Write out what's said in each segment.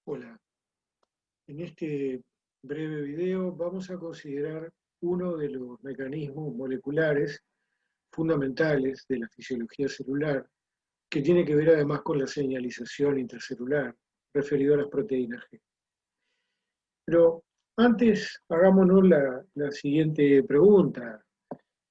Hola, en este breve video vamos a considerar uno de los mecanismos moleculares fundamentales de la fisiología celular, que tiene que ver además con la señalización intracelular, referido a las proteínas G. Pero antes hagámonos la siguiente pregunta.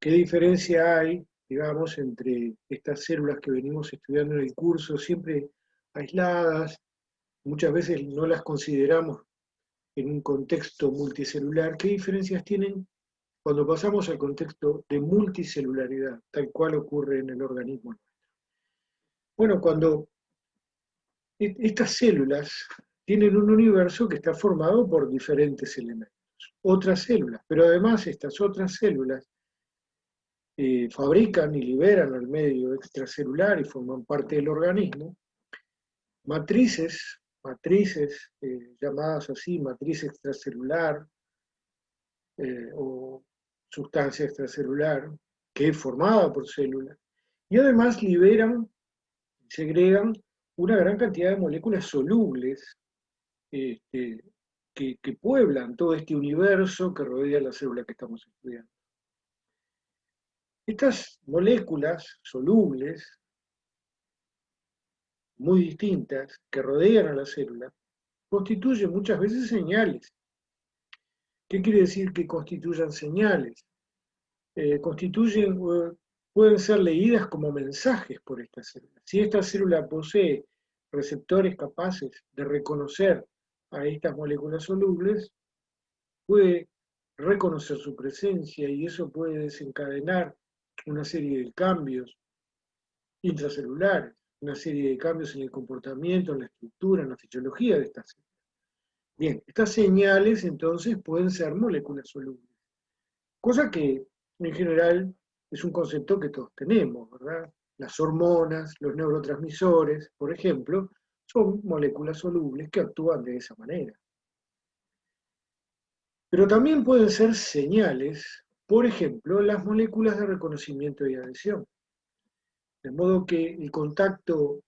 ¿Qué diferencia hay, digamos, entre estas células que venimos estudiando en el curso, siempre aisladas? Muchas veces no las consideramos en un contexto multicelular. ¿Qué diferencias tienen cuando pasamos al contexto de multicelularidad, tal cual ocurre en el organismo? Bueno, cuando estas células tienen un universo que está formado por diferentes elementos, otras células, pero además estas otras células fabrican y liberan al medio extracelular y forman parte del organismo matrices llamadas así, matriz extracelular, o sustancia extracelular que es formada por células, y además liberan, segregan una gran cantidad de moléculas solubles este, que pueblan todo este universo que rodea la célula que estamos estudiando. Estas moléculas solubles, muy distintas, que rodean a la célula, constituyen muchas veces señales. ¿Qué quiere decir que constituyan señales? Constituyen, pueden ser leídas como mensajes por esta célula. Si esta célula posee receptores capaces de reconocer a estas moléculas solubles, puede reconocer su presencia y eso puede desencadenar una serie de cambios intracelulares, una serie de cambios en el comportamiento, en la estructura, en la fisiología de estas células. Bien, estas señales entonces pueden ser moléculas solubles, cosa que en general es un concepto que todos tenemos, ¿verdad? Las hormonas, los neurotransmisores, por ejemplo, son moléculas solubles que actúan de esa manera. Pero también pueden ser señales, por ejemplo, las moléculas de reconocimiento y adhesión. De modo que el contacto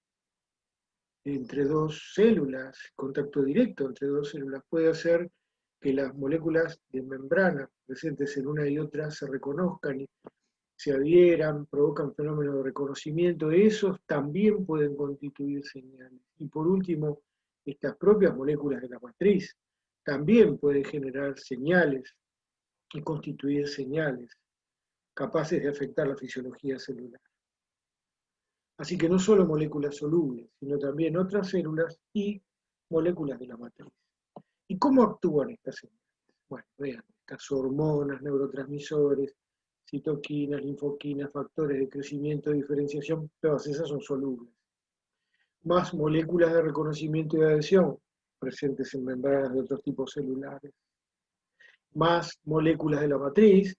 entre dos células, contacto directo entre dos células, puede hacer que las moléculas de membrana presentes en una y otra se reconozcan y se adhieran, provocan fenómenos de reconocimiento, esos también pueden constituir señales. Y por último, estas propias moléculas de la matriz también pueden generar señales y constituir señales capaces de afectar la fisiología celular. Así que no solo moléculas solubles, sino también otras células y moléculas de la matriz. ¿Y cómo actúan estas señales? Bueno, vean, estas hormonas, neurotransmisores, citoquinas, linfoquinas, factores de crecimiento, diferenciación, todas esas son solubles. Más moléculas de reconocimiento y de adhesión, presentes en membranas de otros tipos celulares. Más moléculas de la matriz.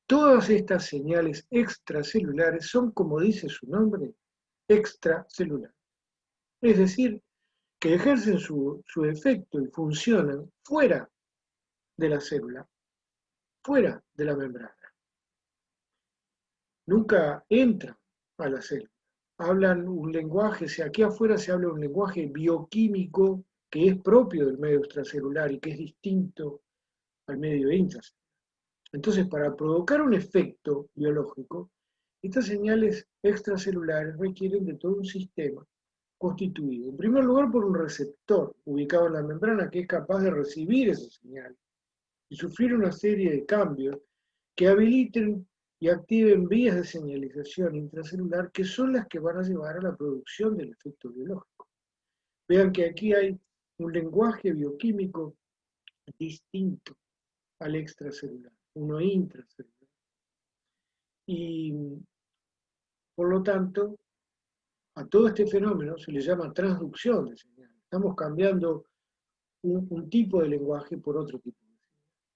Todas estas señales extracelulares son, como dice su nombre, extracelares. Es decir, que ejercen su efecto y funcionan fuera de la célula, fuera de la membrana. Nunca entran a la célula. Hablan un lenguaje, aquí afuera se habla un lenguaje bioquímico que es propio del medio extracelular y que es distinto al medio intracelular. Entonces, para provocar un efecto biológico, estas señales extracelulares requieren de todo un sistema constituido, en primer lugar, por un receptor ubicado en la membrana que es capaz de recibir esa señal y sufrir una serie de cambios que habiliten y activen vías de señalización intracelular que son las que van a llevar a la producción del efecto biológico. Vean que aquí hay un lenguaje bioquímico distinto al extracelular, uno intracelular. Y por lo tanto, a todo este fenómeno se le llama transducción de señales. Estamos cambiando un tipo de lenguaje por otro tipo de lenguaje.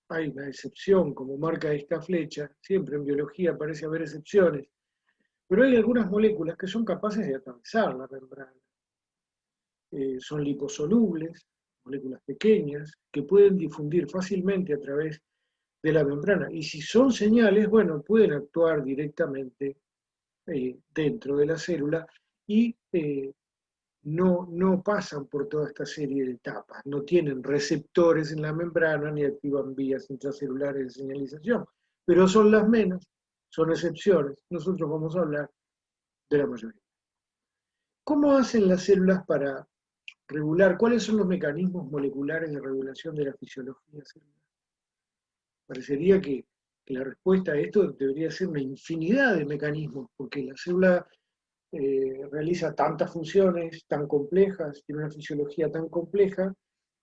Hay una excepción, como marca esta flecha, siempre en biología parece haber excepciones, pero hay algunas moléculas que son capaces de atravesar la membrana. Son liposolubles, moléculas pequeñas, que pueden difundir fácilmente a través de la membrana. Y si son señales, bueno, pueden actuar directamente dentro de la célula y no pasan por toda esta serie de etapas, no tienen receptores en la membrana ni activan vías intracelulares de señalización, pero son las menos, son excepciones. Nosotros vamos a hablar de la mayoría. ¿Cómo hacen las células para regular? ¿Cuáles son los mecanismos moleculares de regulación de la fisiología celular? Parecería que la respuesta a esto debería ser una infinidad de mecanismos, porque la célula realiza tantas funciones tan complejas, tiene una fisiología tan compleja,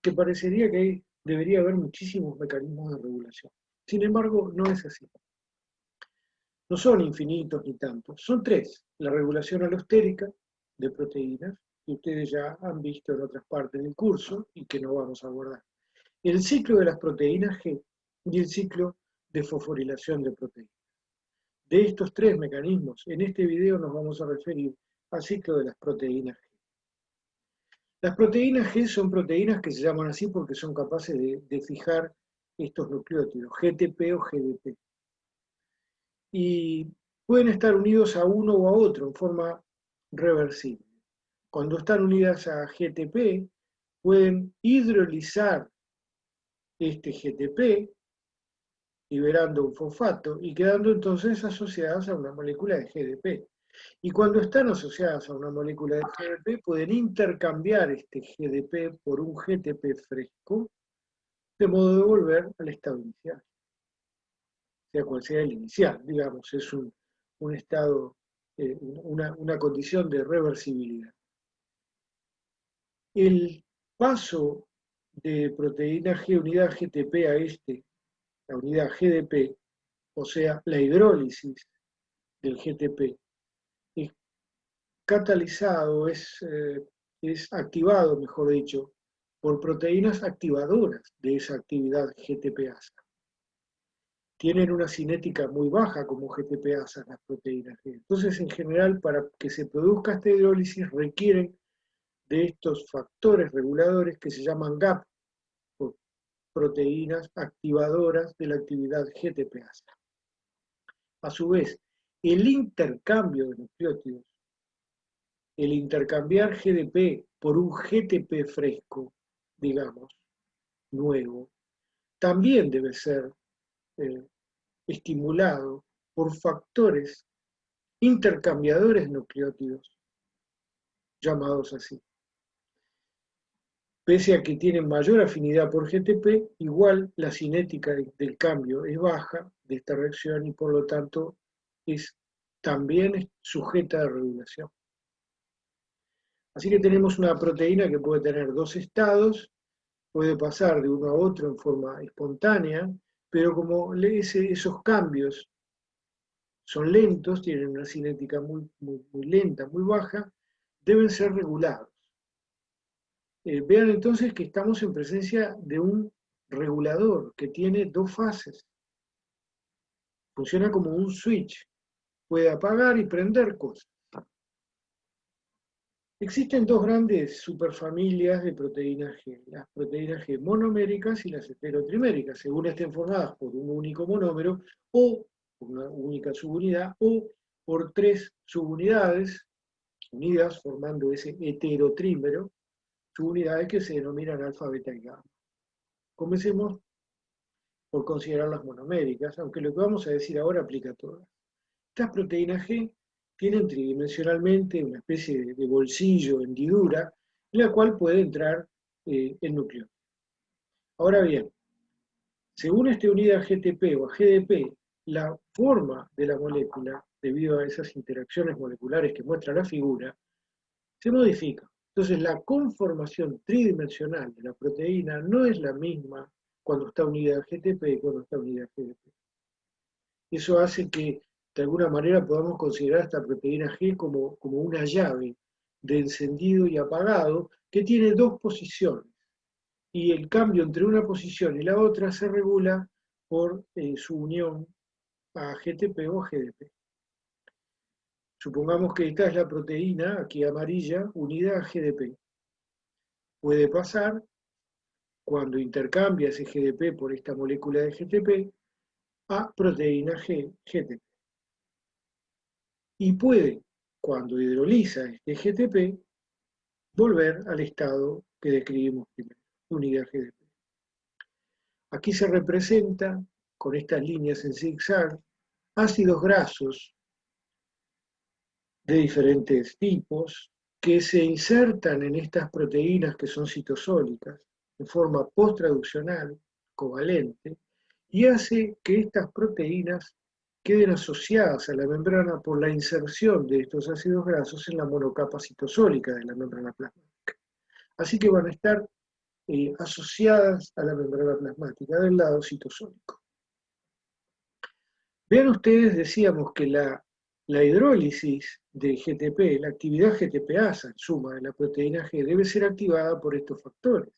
que parecería que debería haber muchísimos mecanismos de regulación. Sin embargo, no es así. No son infinitos ni tantos, son tres. La regulación alostérica de proteínas, que ustedes ya han visto en otras partes del curso y que no vamos a abordar. El ciclo de las proteínas G y el ciclo de fosforilación de proteínas. De estos tres mecanismos, en este video nos vamos a referir al ciclo de las proteínas G. Las proteínas G son proteínas que se llaman así porque son capaces de fijar estos nucleótidos, GTP o GDP. Y pueden estar unidos a uno o a otro en forma reversible. Cuando están unidas a GTP, pueden hidrolizar este GTP, liberando un fosfato y quedando entonces asociadas a una molécula de GDP. Y cuando están asociadas a una molécula de GDP, pueden intercambiar este GDP por un GTP fresco, de modo de volver al estado inicial. Sea cual sea el inicial, digamos, es un estado, una condición de reversibilidad. El paso de proteína G unidad GTP a la unidad GDP, o sea, la hidrólisis del GTP, es catalizado, es activado, mejor dicho, por proteínas activadoras de esa actividad GTPasa. Tienen una cinética muy baja como GTPasa las proteínas G. Entonces, en general, para que se produzca esta hidrólisis requieren de estos factores reguladores que se llaman GAP, o proteínas activadoras de la actividad GTPasa. A su vez, el intercambio de nucleótidos, el intercambiar GDP por un GTP fresco, digamos, nuevo, también debe ser estimulado por factores intercambiadores de nucleótidos, llamados así. Pese a que tienen mayor afinidad por GTP, igual la cinética del cambio es baja de esta reacción y por lo tanto también es sujeta a regulación. Así que tenemos una proteína que puede tener dos estados, puede pasar de uno a otro en forma espontánea, pero como esos cambios son lentos, tienen una cinética muy lenta, muy baja, deben ser regulados. Vean entonces que estamos en presencia de un regulador que tiene dos fases. Funciona como un switch. Puede apagar y prender cosas. Existen dos grandes superfamilias de proteínas G, las proteínas G monoméricas y las heterotriméricas, según estén formadas por un único monómero o por una única subunidad o por tres subunidades unidas formando ese heterotrímero, subunidades que se denominan alfa, beta y gamma. Comencemos por considerar las monoméricas, aunque lo que vamos a decir ahora aplica a todas. Estas proteínas G tienen tridimensionalmente una especie de bolsillo, hendidura, en la cual puede entrar el núcleo. Ahora bien, según esta unidad GTP o GDP, la forma de la molécula, debido a esas interacciones moleculares que muestra la figura, se modifica. Entonces la conformación tridimensional de la proteína no es la misma cuando está unida a GTP y cuando está unida a GDP. Eso hace que de alguna manera podamos considerar esta proteína G como una llave de encendido y apagado que tiene dos posiciones. Y el cambio entre una posición y la otra se regula por su unión a GTP o GDP. Supongamos que esta es la proteína, aquí amarilla, unida a GDP. Puede pasar, cuando intercambia ese GDP por esta molécula de GTP, a proteína GTP. Y puede, cuando hidroliza este GTP, volver al estado que describimos primero, unidad GDP. Aquí se representa, con estas líneas en zigzag, ácidos grasos de diferentes tipos que se insertan en estas proteínas que son citosólicas de forma posttraduccional, covalente, y hace que estas proteínas queden asociadas a la membrana por la inserción de estos ácidos grasos en la monocapa citosólica de la membrana plasmática. Así que van a estar asociadas a la membrana plasmática del lado citosólico. Vean ustedes, decíamos que la hidrólisis de GTP, la actividad GTPasa, en suma, de la proteína G, debe ser activada por estos factores.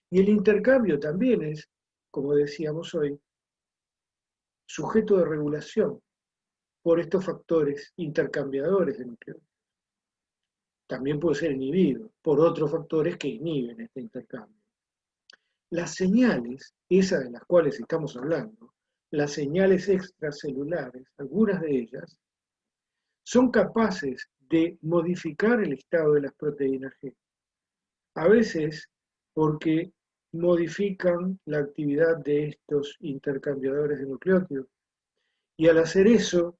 Y el intercambio también es, como decíamos hoy, sujeto de regulación por estos factores intercambiadores de nucleótidos. También puede ser inhibido por otros factores que inhiben este intercambio. Las señales, esas de las cuales estamos hablando, las señales extracelulares, algunas de ellas, son capaces de modificar el estado de las proteínas G. A veces porque modifican la actividad de estos intercambiadores de nucleótidos. Y al hacer eso,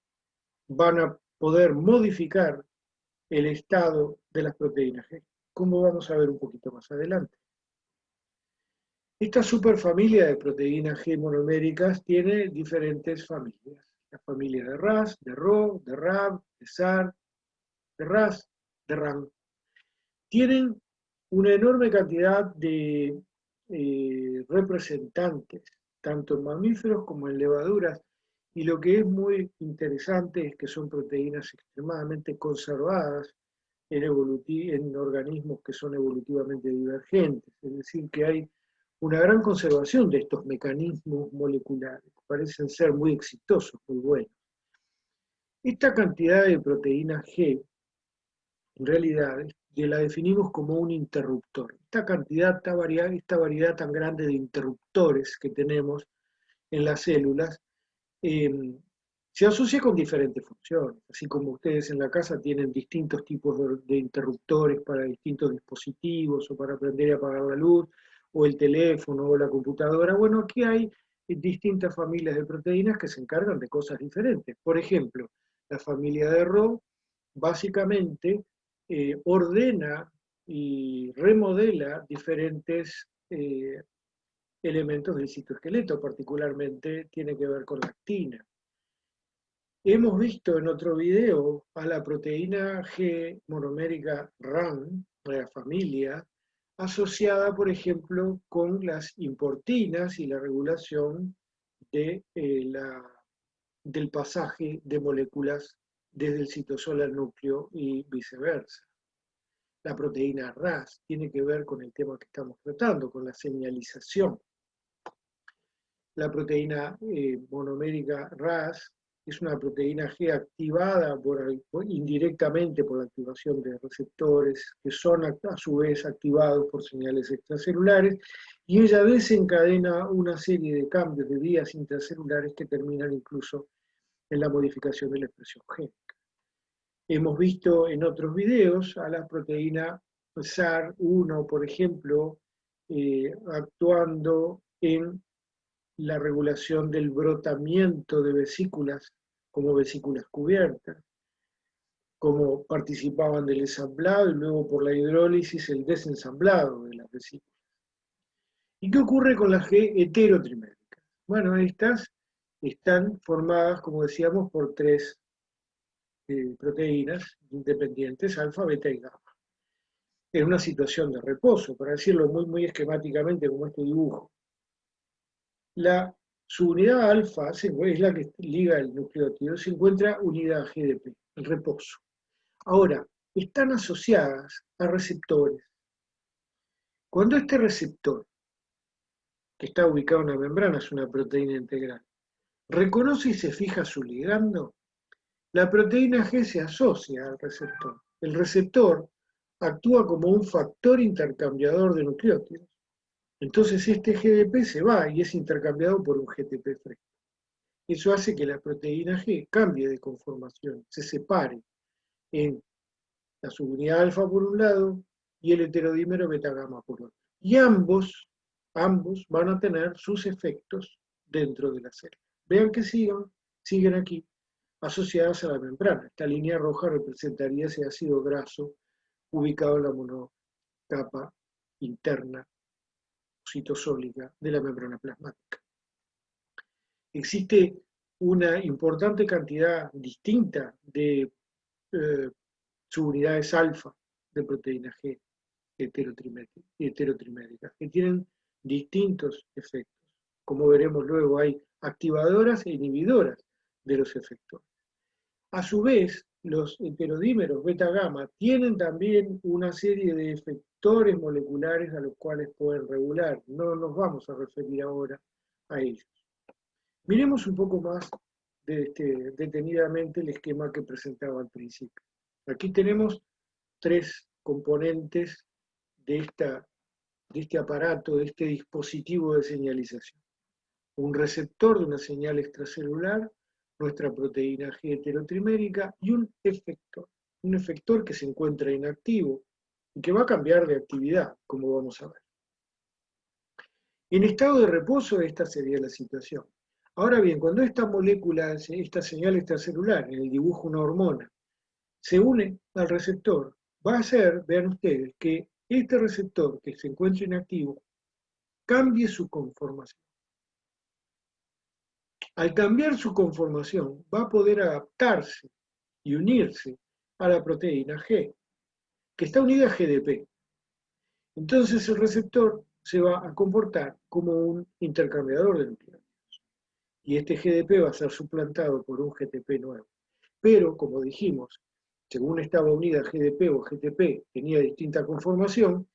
van a poder modificar el estado de las proteínas G, como vamos a ver un poquito más adelante. Esta superfamilia de proteínas G monoméricas tiene diferentes familias. La familia de RAS, de RO, de RAB, de SAR, de RAS, de RAM. Tienen una enorme cantidad de representantes, tanto en mamíferos como en levaduras, y lo que es muy interesante es que son proteínas extremadamente conservadas en organismos que son evolutivamente divergentes, es decir, que hay una gran conservación de estos mecanismos moleculares, parecen ser muy exitosos, muy buenos. Esta cantidad de proteína G, en realidad, la definimos como un interruptor. Esta cantidad, esta variedad tan grande de interruptores que tenemos en las células, se asocia con diferentes funciones, así como ustedes en la casa tienen distintos tipos de interruptores para distintos dispositivos o para prender y apagar la luz, o el teléfono o la computadora. Bueno, aquí hay distintas familias de proteínas que se encargan de cosas diferentes. Por ejemplo, la familia de Rho básicamente ordena y remodela diferentes elementos del citoesqueleto, particularmente tiene que ver con la actina. Hemos visto en otro video a la proteína G monomérica RAM, de la familia, asociada, por ejemplo, con las importinas y la regulación de, del pasaje de moléculas desde el citosol al núcleo y viceversa. La proteína RAS tiene que ver con el tema que estamos tratando, con la señalización. La proteína monomérica RAS es una proteína G activada indirectamente por la activación de receptores que son a su vez activados por señales extracelulares, y ella desencadena una serie de cambios de vías intracelulares que terminan incluso en la modificación de la expresión génica. Hemos visto en otros videos a la proteína SAR1, por ejemplo, actuando en la regulación del brotamiento de vesículas como vesículas cubiertas, como participaban del ensamblado y luego por la hidrólisis el desensamblado de las vesículas. ¿Y qué ocurre con las G heterotriméricas? Bueno, estas están formadas, como decíamos, por tres proteínas independientes, alfa, beta y gamma, en una situación de reposo, para decirlo muy esquemáticamente como este dibujo. La subunidad alfa es la que liga el nucleótido, se encuentra unidad GDP, el reposo. Ahora, están asociadas a receptores. Cuando este receptor, que está ubicado en la membrana, es una proteína integral, reconoce y se fija su ligando, la proteína G se asocia al receptor. El receptor actúa como un factor intercambiador de nucleótidos. Entonces este GDP se va y es intercambiado por un GTP fresco. Eso hace que la proteína G cambie de conformación, se separe en la subunidad alfa por un lado y el heterodímero beta-gamma por otro. Y ambos van a tener sus efectos dentro de la célula. Vean que siguen aquí, asociadas a la membrana. Esta línea roja representaría ese ácido graso ubicado en la monocapa interna citosólica de la membrana plasmática. Existe una importante cantidad distinta de subunidades alfa de proteína G heterotrimérica, que tienen distintos efectos. Como veremos luego, hay activadoras e inhibidoras de los efectores. A su vez, los heterodímeros beta-gamma tienen también una serie de efectores moleculares a los cuales pueden regular. No nos vamos a referir ahora a ellos. Miremos un poco más detenidamente el esquema que presentaba al principio. Aquí tenemos tres componentes de este aparato, de este dispositivo de señalización. Un receptor de una señal extracelular, nuestra proteína G heterotrimérica y un efector que se encuentra inactivo y que va a cambiar de actividad, como vamos a ver. En estado de reposo esta sería la situación. Ahora bien, cuando esta molécula, esta señal extracelular, en el dibujo una hormona, se une al receptor, va a hacer, vean ustedes, que este receptor que se encuentra inactivo cambie su conformación. Al cambiar su conformación, va a poder adaptarse y unirse a la proteína G, que está unida a GDP. Entonces el receptor se va a comportar como un intercambiador de nucleótidos. Y este GDP va a ser suplantado por un GTP nuevo. Pero, como dijimos, según estaba unida GDP o GTP, tenía distinta conformación,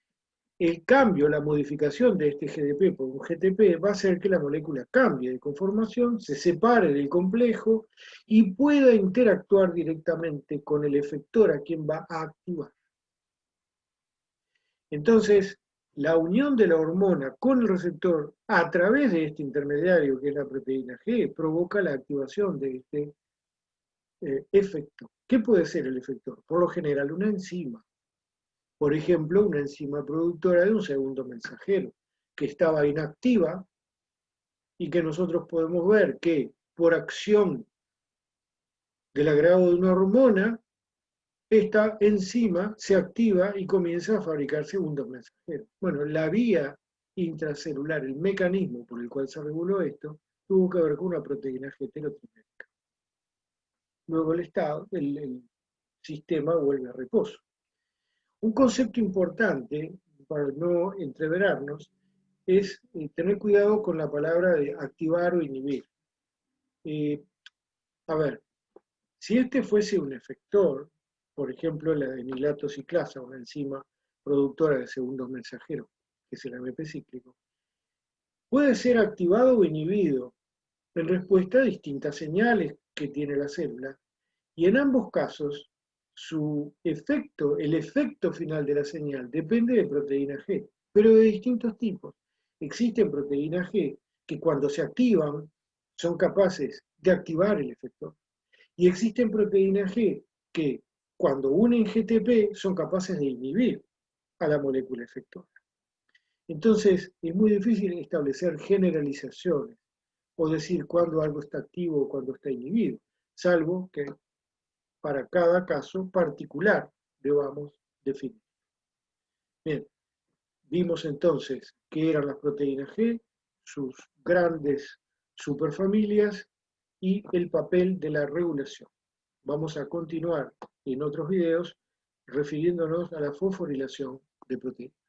el cambio, la modificación de este GDP por un GTP va a hacer que la molécula cambie de conformación, se separe del complejo y pueda interactuar directamente con el efector a quien va a activar. Entonces, la unión de la hormona con el receptor a través de este intermediario, que es la proteína G, provoca la activación de este efector. ¿Qué puede ser el efector? Por lo general, una enzima. Por ejemplo, una enzima productora de un segundo mensajero, que estaba inactiva y que nosotros podemos ver que por acción del agregado de una hormona, esta enzima se activa y comienza a fabricar segundos mensajeros. Bueno, la vía intracelular, el mecanismo por el cual se reguló esto, tuvo que ver con una proteína G heterotrimérica. Luego el sistema vuelve a reposo. Un concepto importante, para no entreverarnos, es tener cuidado con la palabra de activar o inhibir. A ver, si este fuese un efector, por ejemplo la enilato ciclasa, una enzima productora de segundos mensajeros, que es el AMP cíclico, puede ser activado o inhibido en respuesta a distintas señales que tiene la célula, y en ambos casos el efecto final de la señal depende de proteína G, pero de distintos tipos. Existen proteínas G que cuando se activan son capaces de activar el efector. Y existen proteínas G que cuando unen GTP son capaces de inhibir a la molécula efectora. Entonces es muy difícil establecer generalizaciones o decir cuándo algo está activo o cuándo está inhibido, salvo que para cada caso particular debamos definir. Bien, vimos entonces qué eran las proteínas G, sus grandes superfamilias y el papel de la regulación. Vamos a continuar en otros videos refiriéndonos a la fosforilación de proteínas.